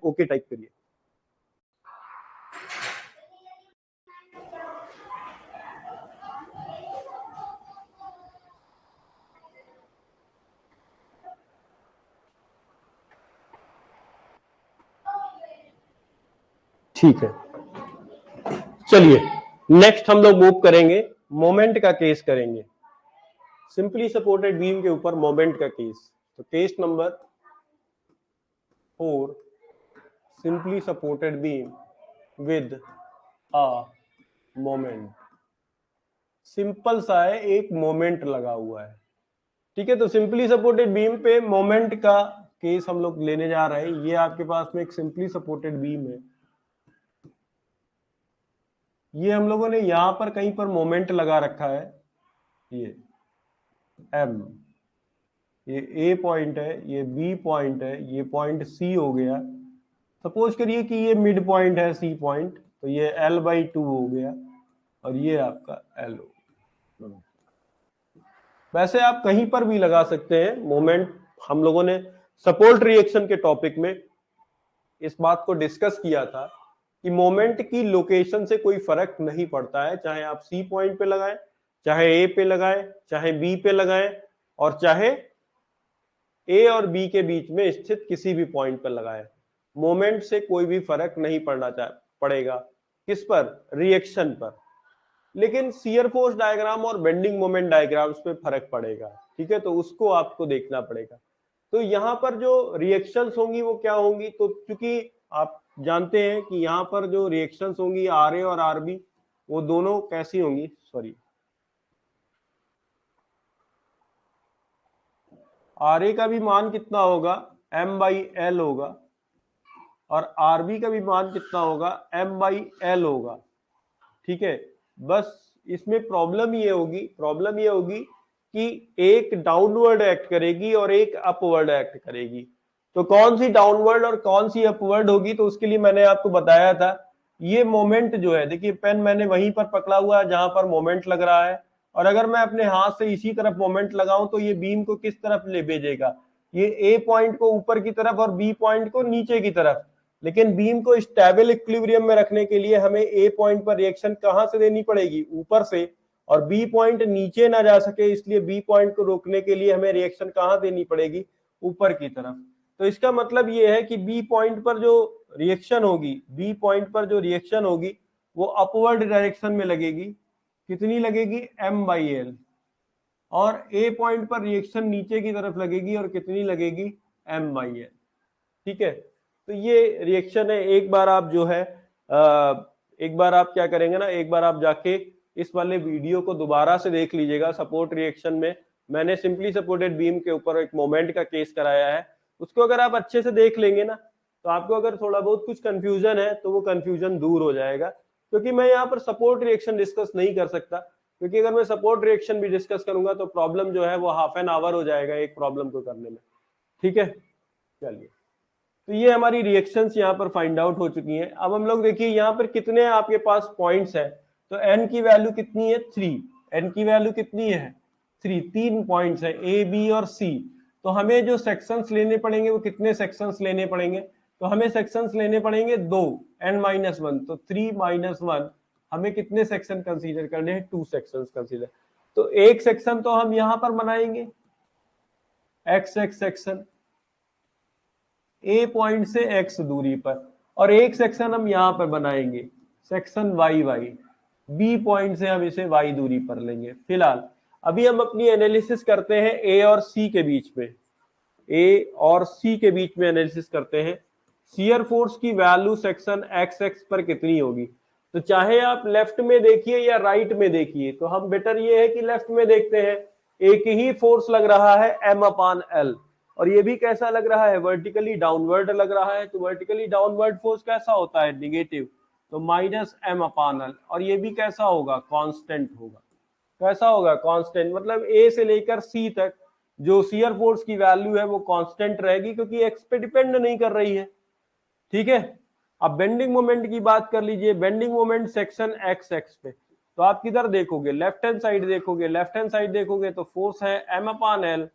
ओके टाइप करिए। ठीक है, चलिए नेक्स्ट हम लोग मूव करेंगे, मोमेंट का केस करेंगे, सिंपली सपोर्टेड बीम के ऊपर मोमेंट का केस। तो case number 4, simply supported beam with moment, simple सा है, एक मोमेंट लगा हुआ है। ठीक है, तो सिंपली सपोर्टेड बीम पे मोमेंट का केस हम लोग लेने जा रहे हैं। ये आपके पास में एक सिंपली सपोर्टेड बीम है, ये हम लोगों ने यहां पर कहीं पर मोमेंट लगा रखा है, ये एम, ये ए पॉइंट है, ये बी पॉइंट है, ये पॉइंट सी हो गया। सपोज करिए कि ये मिड पॉइंट है सी पॉइंट, तो ये L/2 हो गया और ये आपका L हो। वैसे आप कहीं पर भी लगा सकते हैं मोमेंट। हम लोगों ने सपोर्ट रिएक्शन के टॉपिक में इस बात को डिस्कस किया था कि मोमेंट की लोकेशन से कोई फर्क नहीं पड़ता है, चाहे आप सी पॉइंट पे लगाएं, चाहे ए पे लगाएं, चाहे बी पे लगाएं, और चाहे ए और बी के बीच में स्थित किसी भी पॉइंट पर लगाएं, मोमेंट से कोई भी फर्क नहीं पड़ेगा। किस पर? रिएक्शन पर। लेकिन शियर फोर्स डायग्राम और बेंडिंग मोमेंट डायग्राम्स पे फर्क पड़ेगा। ठीक है, तो उसको आपको देखना पड़ेगा। तो यहाँ पर जो रिएक्शंस होंगी वो क्या होंगी, तो क्योंकि आप जानते हैं कि यहाँ पर जो रिएक्शंस होंगी RA और RB, वो दोनों कैसी होंगी, सॉरी, RA का भी मान कितना होगा, M/L होगा, और RB का भी मान कितना होगा, M/L होगा। ठीक है, बस इसमें प्रॉब्लम ये होगी कि एक डाउनवर्ड एक्ट करेगी और एक अपवर्ड एक्ट करेगी। तो कौन सी डाउनवर्ड और कौन सी अपवर्ड होगी, तो उसके लिए मैंने आपको बताया था, ये मोमेंट जो है, देखिए पेन मैंने वहीं पर पकड़ा हुआ है जहां पर मोमेंट लग रहा है, और अगर मैं अपने हाथ से इसी तरफ मोमेंट लगाऊं तो ये बीम को किस तरफ ले भेजेगा, ये ए पॉइंट को ऊपर की तरफ और बी पॉइंट को नीचे की तरफ। लेकिन बीम को स्टेबल इक्विलिब्रियम में रखने के लिए हमें ए पॉइंट पर रिएक्शन कहां से देनी पड़ेगी, ऊपर से, और बी पॉइंट नीचे ना जा सके, इसलिए बी पॉइंट को रोकने के लिए हमें रिएक्शन कहां देनी पड़ेगी, ऊपर की तरफ। तो इसका मतलब ये है कि बी पॉइंट पर जो रिएक्शन होगी, बी पॉइंट पर जो रिएक्शन होगी वो अपवर्ड डायरेक्शन में लगेगी। कितनी लगेगी, M/L। और ए पॉइंट पर रिएक्शन नीचे की तरफ लगेगी, और कितनी लगेगी, M/L। ठीक है, तो ये रिएक्शन है। एक बार आप जो है एक बार आप क्या करेंगे ना, एक बार आप जाके इस वाले वीडियो को दोबारा से देख लीजिएगा। सपोर्ट रिएक्शन में मैंने सिंपली सपोर्टेड बीम के ऊपर एक मोमेंट का केस कराया है, उसको अगर आप अच्छे से देख लेंगे ना, तो आपको अगर थोड़ा बहुत कुछ कंफ्यूजन है तो वो कंफ्यूजन दूर हो जाएगा। क्योंकि मैं यहाँ पर सपोर्ट रिएक्शन डिस्कस नहीं कर सकता, क्योंकि अगर मैं सपोर्ट रिएक्शन भी डिस्कस करूंगा तो प्रॉब्लम जो है वो हाफ एन आवर हो जाएगा एक प्रॉब्लम को करने में। ठीक है, चलिए, तो ये हमारी रिएक्शंस यहाँ पर फाइंड आउट हो चुकी हैं। अब हम लोग देखिए यहाँ पर कितने आपके पास पॉइंट्स है, तो n की वैल्यू कितनी है, 3। n की वैल्यू कितनी है, 3। 3 पॉइंट्स है A, B और C। तो हमें जो सेक्शंस लेने पड़ेंगे वो कितने सेक्शंस लेने पड़ेंगे, तो हमें सेक्शंस लेने पड़ेंगे 2, n-1। तो 3 - 1 हमें कितने सेक्शन कंसीडर करने हैं, 2 सेक्शंस कंसीडर। तो एक सेक्शन तो हम यहां पर बनाएंगे XX सेक्शन, ए पॉइंट से x दूरी पर, और एक सेक्शन हम यहां पर बनाएंगे सेक्शन YY, बी पॉइंट से हम इसे y दूरी पर लेंगे। फिलहाल अभी हम अपनी एनालिसिस करते हैं ए और सी के बीच में, ए और सी के बीच में एनालिसिस करते हैं। शियर फोर्स की वैल्यू सेक्शन XX पर कितनी होगी, तो चाहे आप लेफ्ट में देखिए या राइट में देखिए, तो हम बेटर ये है कि लेफ्ट में देखते हैं। एक ही फोर्स लग रहा है M/L, और ये भी कैसा लग रहा है, वर्टिकली डाउनवर्ड लग रहा है। तो वर्टिकली डाउनवर्ड फोर्स कैसा होता है, निगेटिव, तो -M/L। और ये भी कैसा होगा, कांस्टेंट होगा। कैसा होगा, कांस्टेंट, मतलब ए से लेकर सी तक जो शियर फोर्स की वैल्यू है वो कांस्टेंट रहेगी, क्योंकि एक्स पे डिपेंड नहीं कर रही है। ठीक है, अब बेंडिंग मोमेंट की बात कर लीजिए। बेंडिंग मोमेंट सेक्शन XX पे, तो आप किधर देखोगे, लेफ्ट हैंड साइड देखोगे। लेफ्ट हैंड साइड देखोगे तो फोर्स है M/L,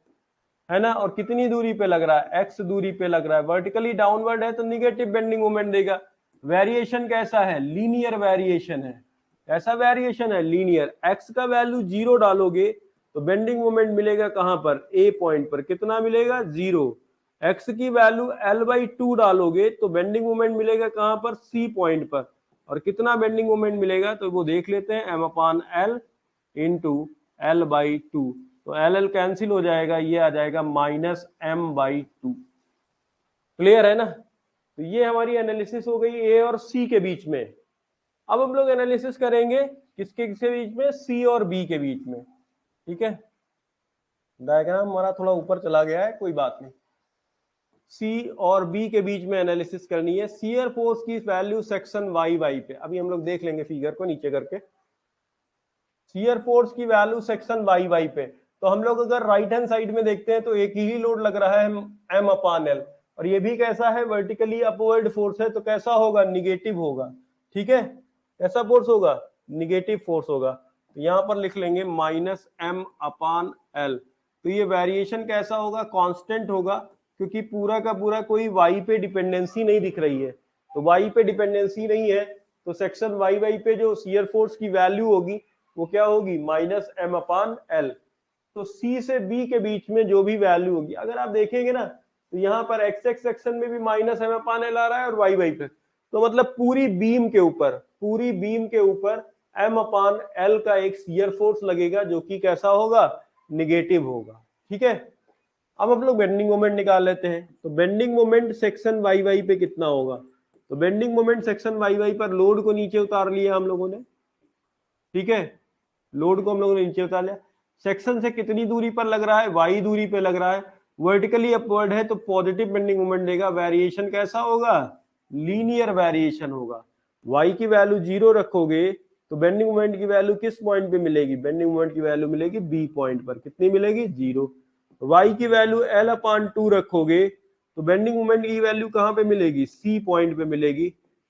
है ना, और कितनी दूरी पे लग रहा है, x दूरी पे लग रहा है। वर्टिकली डाउनवर्ड है तो निगेटिव बेंडिंग मोमेंट देगा। वेरिएशन कैसा है, लीनियर वेरिएशन है। ऐसा वेरिएशन है लीनियर। x का वैल्यू 0 डालोगे तो बेंडिंग मोमेंट मिलेगा कहां पर, a पॉइंट पर। कितना मिलेगा, 0। x की वैल्यू L/2 डालोगे तो बेंडिंग मोमेंट मिलेगा कहां पर, c पॉइंट पर। और कितना बेंडिंग मोमेंट मिलेगा, तो वो देख लेते हैं, M/L इंटू L/2। तो LL कैंसिल हो जाएगा, ये आ जाएगा -M/2। क्लियर है ना। तो ये हमारी एनालिसिस हो गई ए और सी के बीच में। अब हम लोग एनालिसिस करेंगे किसके किसके बीच में, सी और बी के बीच में। ठीक है, डायग्राम हमारा थोड़ा ऊपर चला गया है, कोई बात नहीं। सी और बी के बीच में एनालिसिस करनी है। शियर फोर्स की वैल्यू सेक्शन वाई वाई पे, अभी हम लोग देख लेंगे फिगर को नीचे करके। शियर फोर्स की वैल्यू सेक्शन वाई वाई पे, तो हम लोग अगर राइट हैंड साइड में देखते हैं तो एक ही लोड लग रहा है एम अपान एल, और ये भी कैसा है, वर्टिकली अपवर्ड फोर्स है, तो कैसा होगा, निगेटिव होगा। ठीक है, कैसा फोर्स होगा, निगेटिव फोर्स होगा। तो यहां पर लिख लेंगे माइनस एम अपान एल। तो ये वेरिएशन कैसा होगा, कांस्टेंट होगा, क्योंकि पूरा का पूरा कोई वाई पे डिपेंडेंसी नहीं दिख रही है। तो वाई पे डिपेंडेंसी नहीं है, तो सेक्शन वाई वाई पे जो शियर फोर्स की वैल्यू होगी वो क्या होगी, माइनस एम अपान एल। तो सी से बी के बीच में जो भी वैल्यू होगी, अगर आप देखेंगे ना तो यहाँ पर एक्स एक्स सेक्शन में भी माइनस एम अपान एल आ रहा है और वाई वाई पे, तो मतलब पूरी बीम के ऊपर एम अपान एल का एक शियर फोर्स लगेगा, जो कि कैसा होगा, निगेटिव होगा। ठीक है, अब हम लोग बेंडिंग मोमेंट निकाल लेते हैं। तो bending moment section Y Y पे कितना होगा, तो bending moment section Y Y पर लोड को नीचे उतार लिया हम लोगों ने। ठीक है, लोड को हम लोगों ने नीचे उतार लिया। सेक्शन से कितनी दूरी पर लग रहा है, वाई दूरी पे लग रहा है, वर्टिकली अपवर्ड है, तो पॉजिटिव बेंडिंग मोमेंट देगा। वेरिएशन कैसा होगा, लीनियर वेरिएशन होगा। वाई की वैल्यू 0 रखोगे तो बेंडिंग मोमेंट की वैल्यू किस पॉइंट पे मिलेगी, बेंडिंग मोमेंट की वैल्यू मिलेगी बी पॉइंट पर। कितनी मिलेगी, 0। वाई की वैल्यू एल अपान 2 रखोगे तो बेंडिंग मोमेंट की वैल्यू कहां पे मिलेगी, सी पॉइंट पे मिलेगी।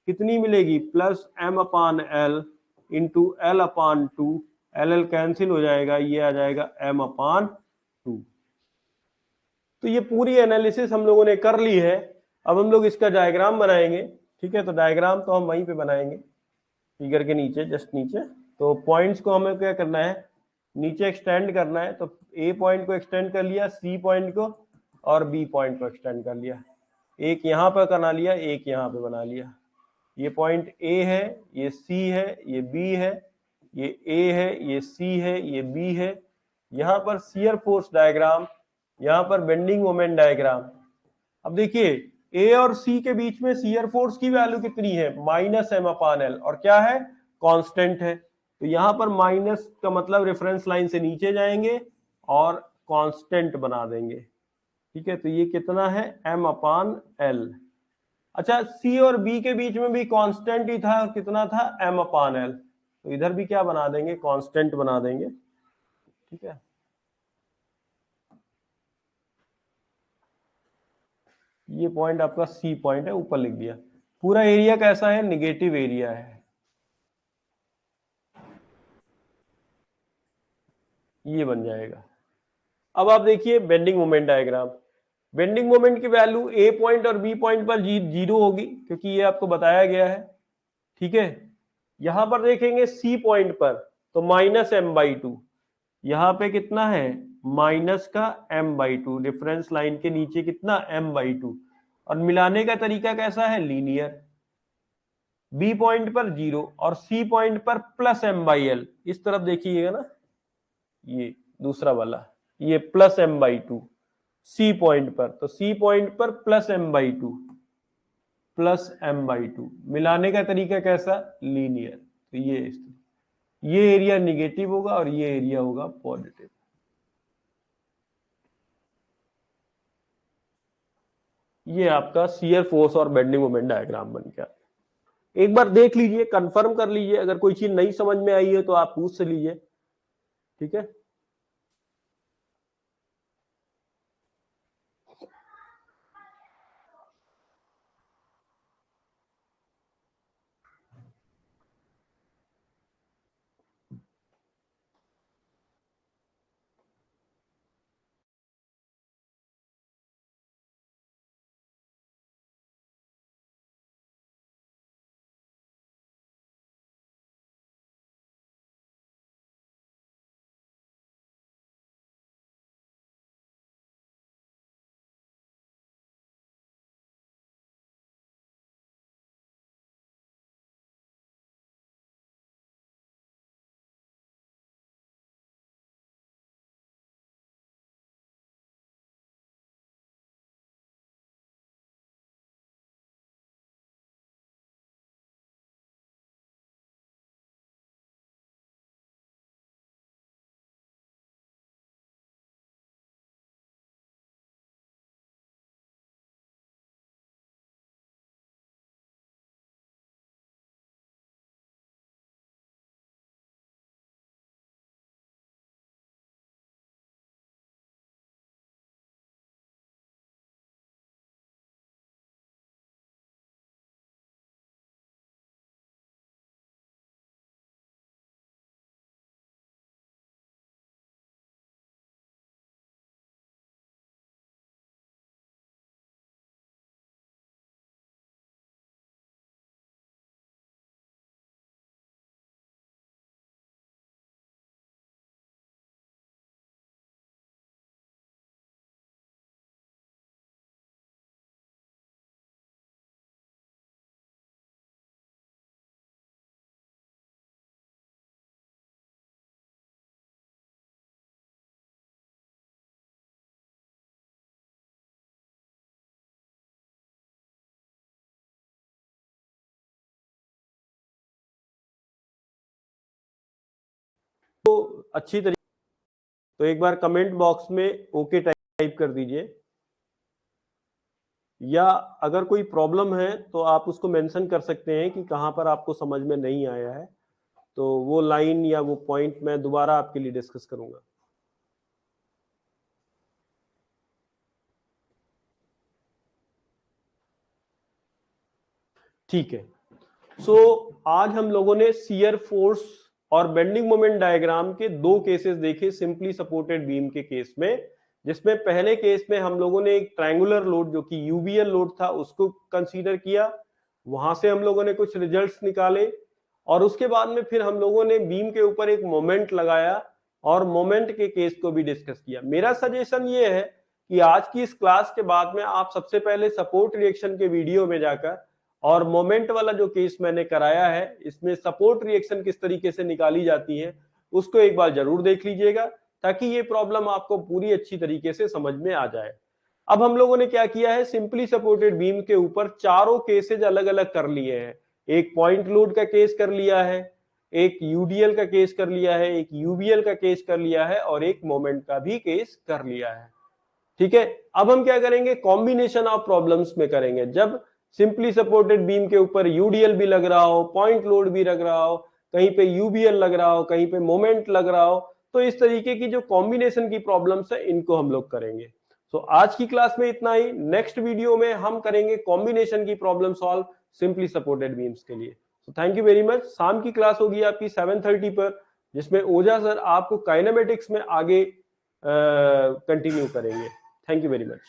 कितनी मिलेगी, प्लस एम अपान एल इंटू एल अपान 2, एल एल कैंसिल हो जाएगा, ये आ जाएगा एम अपान 2। तो ये पूरी एनालिसिस हम लोगों ने कर ली है। अब हम लोग इसका डायग्राम बनाएंगे। ठीक है, तो डायग्राम तो हम वहीं पे बनाएंगे, फिगर के नीचे, जस्ट नीचे। तो पॉइंट्स को हमें क्या करना है, नीचे एक्सटेंड करना है। तो ए पॉइंट को एक्सटेंड कर लिया, सी पॉइंट को, और बी पॉइंट को एक्सटेंड कर लिया। एक यहाँ पर बना लिया, एक यहाँ पे बना लिया। ये पॉइंट ए है, ये सी है, ये बी है, ये ए है, ये सी है, ये बी है। यहाँ पर शियर फोर्स डायग्राम, यहाँ पर बेंडिंग मोमेंट डायग्राम। अब देखिए, ए और सी के बीच में शियर फोर्स की वैल्यू कितनी है, माइनस एम अपान एल, और क्या है, कांस्टेंट है। तो यहां पर माइनस का मतलब रेफरेंस लाइन से नीचे जाएंगे और कांस्टेंट बना देंगे। ठीक है, तो ये कितना है, एम अपान एल। अच्छा, सी और बी के बीच में भी कांस्टेंट ही था, कितना था, एम अपान एल। तो इधर भी क्या बना देंगे, कांस्टेंट बना देंगे। ठीक है, ये पॉइंट आपका सी पॉइंट है, ऊपर लिख दिया। पूरा एरिया कैसा है, निगेटिव एरिया है, ये बन जाएगा। अब आप देखिए bending moment diagram. Bending moment की वैल्यू ए पॉइंट और बी पॉइंट पर 0 होगी, क्योंकि ये आपको बताया गया है। ठीक है, यहां पर देखेंगे सी पॉइंट पर तो माइनस एम बाई टू, यहां पे कितना है, माइनस का M by two, difference line के नीचे कितना, एम बाई टू। और मिलाने का तरीका कैसा है, लीनियर। बी पॉइंट पर 0 और सी पॉइंट पर प्लस एम बाई एल, इस तरफ देखिएगा ना, ये दूसरा वाला, ये plus M by two C point पर, तो सी पॉइंट पर plus M by two, plus M by two. मिलाने का तरीका कैसा, लीनियर। तो ये एरिया निगेटिव होगा और ये एरिया होगा पॉजिटिव। ये आपका शियर फोर्स और बेंडिंग मोमेंट डायग्राम बन गया। एक बार देख लीजिए, कंफर्म कर लीजिए, अगर कोई चीज नहीं समझ में आई है तो आप पूछ लीजिए। ठीक है। अच्छी तरीके, तो एक बार कमेंट बॉक्स में ओके टाइप कर दीजिए, या अगर कोई प्रॉब्लम है तो आप उसको मेंशन कर सकते हैं कि कहां पर आपको समझ में नहीं आया है, तो वो लाइन या वो पॉइंट मैं दोबारा आपके लिए डिस्कस करूंगा। ठीक है, सो आज हम लोगों ने शियर फोर्स और बेंडिंग मोमेंट डायग्राम के दो केसेस देखे सिंपली सपोर्टेड बीम के केस में, जिसमें पहले केस में हम लोगों ने एक ट्रायंगुलर लोड जो कि यूबीएल लोड था उसको कंसीडर किया, वहां से हम लोगों ने कुछ रिजल्ट्स निकाले, और उसके बाद में फिर हम लोगों ने बीम के ऊपर एक मोमेंट लगाया और मोमेंट के केस को भी डिस्कस किया। मेरा सजेशन ये है कि आज की इस क्लास के बाद में आप सबसे पहले सपोर्ट रिएक्शन के वीडियो में जाकर और मोमेंट वाला जो केस मैंने कराया है, इसमें सपोर्ट रिएक्शन किस तरीके से निकाली जाती है, उसको एक बार जरूर देख लीजिएगा, ताकि ये प्रॉब्लम आपको पूरी अच्छी तरीके से समझ में आ जाए। अब हम लोगों ने क्या किया है, सिंपली सपोर्टेड बीम के ऊपर चारों केसेज अलग अलग कर लिए हैं। एक पॉइंट लोड का केस कर लिया है, एक यूडीएल का केस कर लिया है, एक यूबीएल का केस कर लिया है, और एक मोमेंट का भी केस कर लिया है। ठीक है, अब हम क्या करेंगे, कॉम्बिनेशन ऑफ प्रॉब्लम्स में करेंगे। जब सिंपली सपोर्टेड बीम के ऊपर यूडीएल भी लग रहा हो, पॉइंट लोड भी लग रहा हो, कहीं पे यूबीएल लग रहा हो, कहीं पे मोमेंट लग रहा हो, तो इस तरीके की जो कॉम्बिनेशन की प्रॉब्लम्स है इनको हम लोग करेंगे। तो आज की क्लास में इतना ही। नेक्स्ट वीडियो में हम करेंगे कॉम्बिनेशन की problem solve simply supported beams के लिए। तो थैंक यू वेरी मच। शाम की क्लास होगी आपकी 7:30 पर, जिसमें ओझा सर आपको काइनेमेटिक्स में आगे कंटिन्यू करेंगे। Thank you very much.